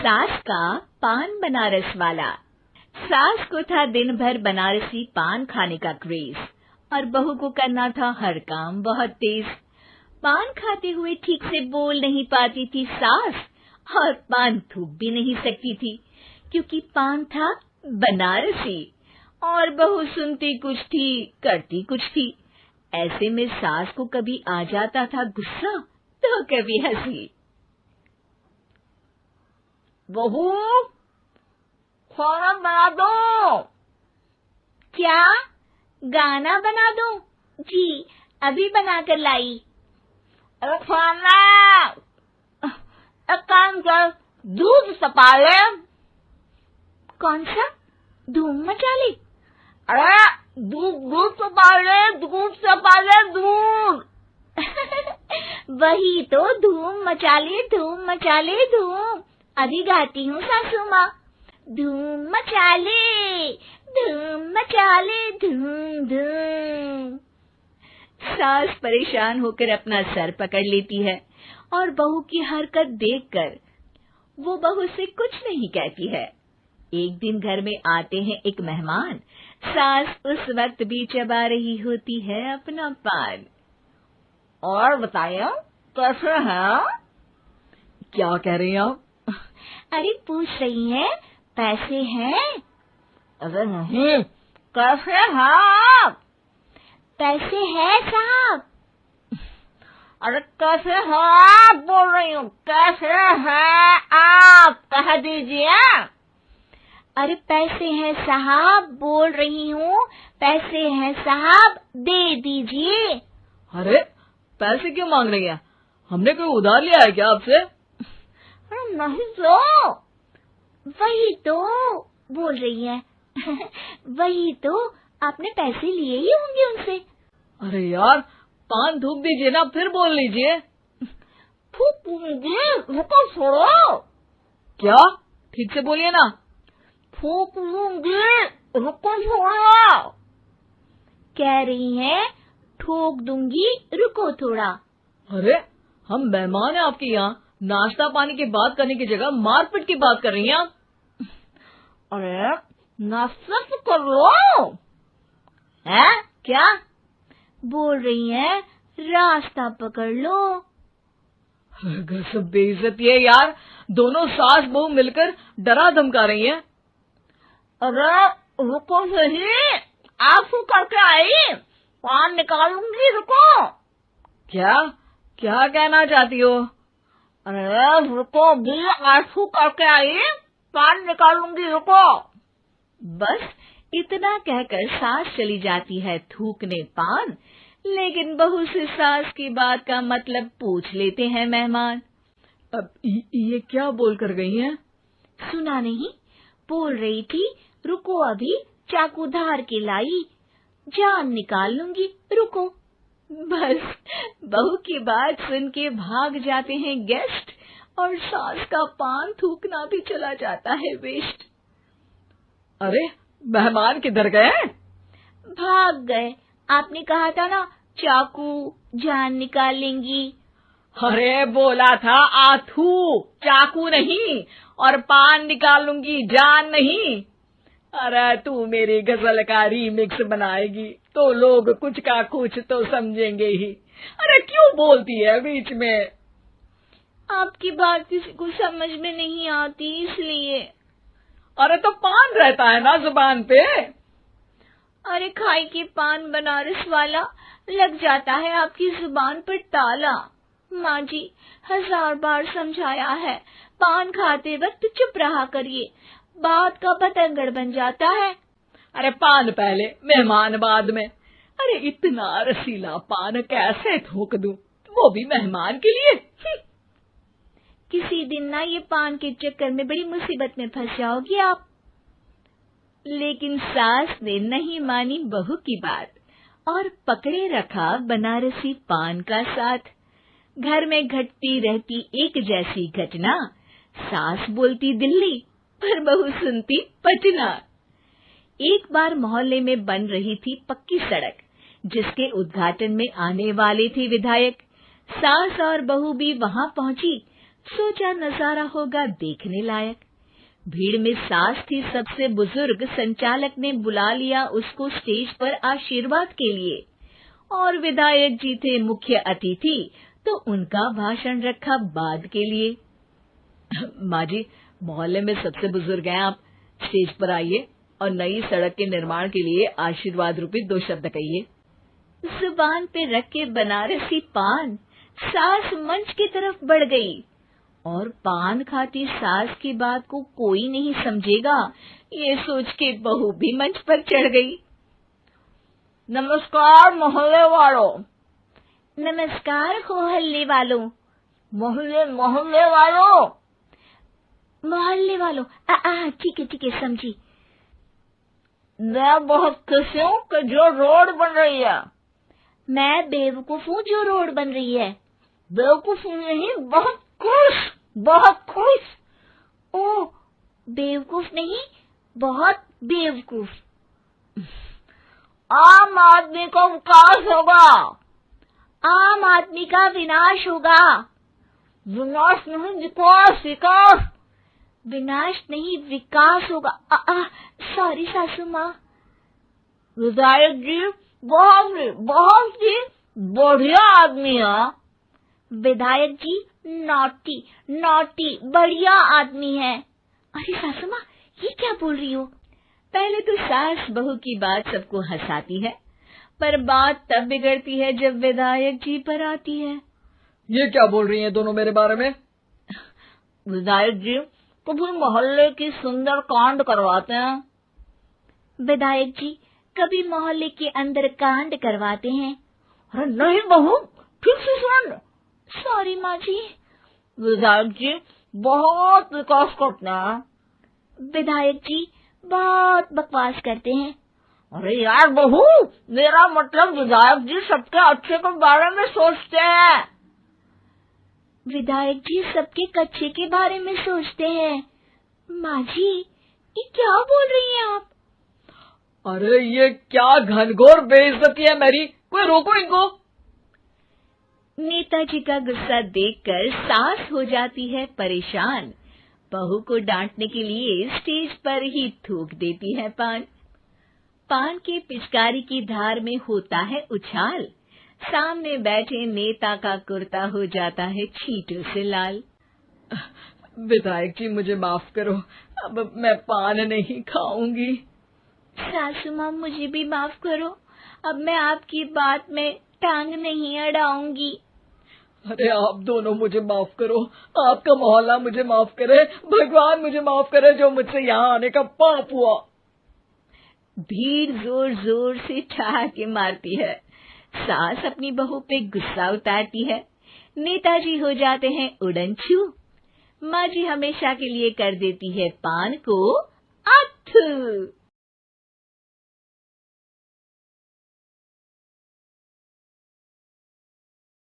सास का पान बनारस वाला। सास को था दिन भर बनारसी पान खाने का क्रेज और बहू को करना था हर काम बहुत तेज। पान खाते हुए ठीक से बोल नहीं पाती थी सास और पान थूक भी नहीं सकती थी क्योंकि पान था बनारसी और बहू सुनती कुछ थी करती कुछ थी। ऐसे में सास को कभी आ जाता था गुस्सा तो कभी हंसी। बहू, खाना बना दो। क्या? गाना बना दूं? जी, अभी बनाकर लाई। अरे खाना, एक काम कर, दूध सपा ले। कौन सा? धूम मचा ली? अरे दूध सपा ले, दूध सपा ले, दूध। वही तो, धूम मचा ले, धूम मचा ले, धूम। अभी गाती हूँ सासू माँ। धूम मचा ले, धूम मचा ले, धूम धूम। सास परेशान होकर अपना सर पकड़ लेती है और बहू की हरकत देखकर वो बहू से कुछ नहीं कहती है। एक दिन घर में आते हैं एक मेहमान। सास उस वक्त भी चबा रही होती है अपना पान। और बताइए, कैसे हैं? क्या कह रही हैं आप? अरे पूछ रही हैं, पैसे हैं? अरे नहीं, कैसे हैं आप? पैसे हैं साहब। अरे कैसे हैं आप बोल रही हूँ, कैसे हैं आप कह दीजिए। अरे पैसे हैं साहब बोल रही हूँ, पैसे हैं साहब दे दीजिए। अरे पैसे क्यों मांग रही हैं? हमने कोई उधार लिया है क्या आपसे? नहीं तो। वही तो बोल रही है। वही तो, आपने पैसे लिए ही होंगे उनसे। अरे यार, पान थूक दीजिए ना, फिर बोल लीजिए। थूक लूंगी, रुको छोड़ो। क्या? ठीक से बोलिए ना। थूक लूंगी, रुको छोड़ो। कह रही हैं ठोक दूंगी, रुको थोड़ा। अरे हम मेहमान हैं आपके यहाँ, नाश्ता पानी की बात करने की जगह मारपीट की बात कर रही हैं आप। अरे नाश्ता तो कर लो। है क्या? बोल रही हैं रास्ता पकड़ लो। सब बेइज्जती है यार, दोनों सास बहू मिलकर डरा धमका रही हैं। अरे रुको सही, आंसू करके आई, पान निकालूंगी, रुको। क्या क्या कहना चाहती हो? अरे रुको भी, आंसू करके आई, पान निकालूंगी, रुको। बस इतना कहकर सास चली जाती है थूकने पान, लेकिन बहू से सास की बात का मतलब पूछ लेते हैं मेहमान। अब ये क्या बोल कर गई हैं? सुना नहीं? बोल रही थी रुको अभी चाकू धार के लाई, जान निकाल लूंगी, रुको। बस बहू की बात सुन के भाग जाते हैं गेस्ट और सास का पान थूकना भी चला जाता है वेस्ट। अरे मेहमान किधर गए? भाग गए। आपने कहा था ना चाकू जान निकाल लेंगी। अरे बोला था आथू, चाकू नहीं, और पान निकाल लूंगी, जान नहीं। अरे तू मेरी गजल का रीमिक्स बनाएगी तो लोग कुछ का कुछ तो समझेंगे ही। अरे क्यों बोलती है बीच में? आपकी बात किसी को समझ में नहीं आती इसलिए। अरे तो पान रहता है ना जुबान पे। अरे खाई के पान बनारस वाला, लग जाता है आपकी जुबान पर ताला। माँ जी 1000 बार समझाया है, पान खाते वक्त चुप रहा करिए, बात का बतंगड़ बन जाता है। अरे पान पहले मेहमान बाद में। अरे इतना रसीला पान कैसे थूक दूं, वो भी मेहमान के लिए। किसी दिन ना ये पान के चक्कर में बड़ी मुसीबत में फंस जाओगी आप। लेकिन सास ने नहीं मानी बहू की बात और पकड़े रखा बनारसी पान का साथ। घर में घटती रहती एक जैसी घटना, सास बोलती दिल्ली पर बहू सुनती पटना। एक बार मोहल्ले में बन रही थी पक्की सड़क, जिसके उद्घाटन में आने वाले थे विधायक। सास और बहू भी वहां पहुंची। सोचा नजारा होगा देखने लायक। भीड़ में सास थी सबसे बुजुर्ग। संचालक ने बुला लिया उसको स्टेज पर आशीर्वाद के लिए, और विधायक जी थे मुख्य अतिथि, तो उनका भाषण रखा बाद के लिए। माँ जी, मोहल्ले में सबसे बुजुर्ग हैं आप, स्टेज पर आइए और नई सड़क के निर्माण के लिए आशीर्वाद रूपी 2 शब्द कहिए। जुबान पे रख के बनारसी पान सास मंच की तरफ बढ़ गई, और पान खाती सास की बात को कोई नहीं समझेगा, ये सोच के बहू भी मंच पर चढ़ गई। नमस्कार मोहल्ले वालों। नमस्कार मोहल्ले वालों। मोहल्ले मोहल्ले वालों। मोहल्ले वालों, ठीक है समझी। मैं बहुत खुश हूँ कि जो रोड बन रही है। मैं बेवकूफ हूँ जो रोड बन रही है। बेवकूफ नहीं, बहुत खुश, बहुत खुश। ओह, बेवकूफ नहीं, बहुत बेवकूफ। आम आदमी का विकास होगा। आम आदमी का विनाश होगा। विनाश नहीं, विकास, विकास। विनाश नहीं, विकास होगा। सॉरी सासू माँ। विधायक जी बहुत ही बढ़िया आदमी है। विधायक जी नॉटी नॉटी बढ़िया आदमी है। अरे सासू माँ, ये क्या बोल रही हो? पहले तो सास बहू की बात सबको हंसाती है, पर बात तब बिगड़ती है जब विधायक जी पर आती है। ये क्या बोल रही हैं दोनों मेरे बारे में? विधायक जी कभी मोहल्ले की सुंदर कांड करवाते हैं। विधायक जी कभी मोहल्ले के अंदर कांड करवाते हैं। अरे नहीं बहू, ठीक से सुन। सॉरी माँ जी। विधायक जी बहुत विकास करते हैं। विधायक जी बहुत बकवास करते हैं। अरे यार बहू, मेरा मतलब विधायक जी सबके अच्छे के बारे में सोचते हैं। विधायक जी सबके कच्चे के बारे में सोचते हैं। माँ जी, ये क्या बोल रही हैं आप? अरे ये क्या घनघोर बेइज्जती है मेरी, कोई रोको इनको। नेताजी का गुस्सा देखकर सास हो जाती है परेशान। बहू को डांटने के लिए स्टेज पर ही थूक देती है पान। पान की पिचकारी की धार में होता है उछाल। सामने बैठे नेता का कुर्ता हो जाता है छींटों से लाल। विधायक जी मुझे माफ करो, अब मैं पान नहीं खाऊंगी। सासू माँ मुझे भी माफ करो, अब मैं आपकी बात में टांग नहीं अड़ाऊंगी। अरे आप दोनों मुझे माफ करो, आपका मोहल्ला मुझे माफ करे, भगवान मुझे माफ करे जो मुझसे यहाँ आने का पाप हुआ। भीड़ जोर जोर से ठहाके मारती है। सास अपनी बहू पे गुस्सा उतारती है। नेताजी हो जाते हैं उड़नछू। माँ जी हमेशा के लिए कर देती है पान को अथ।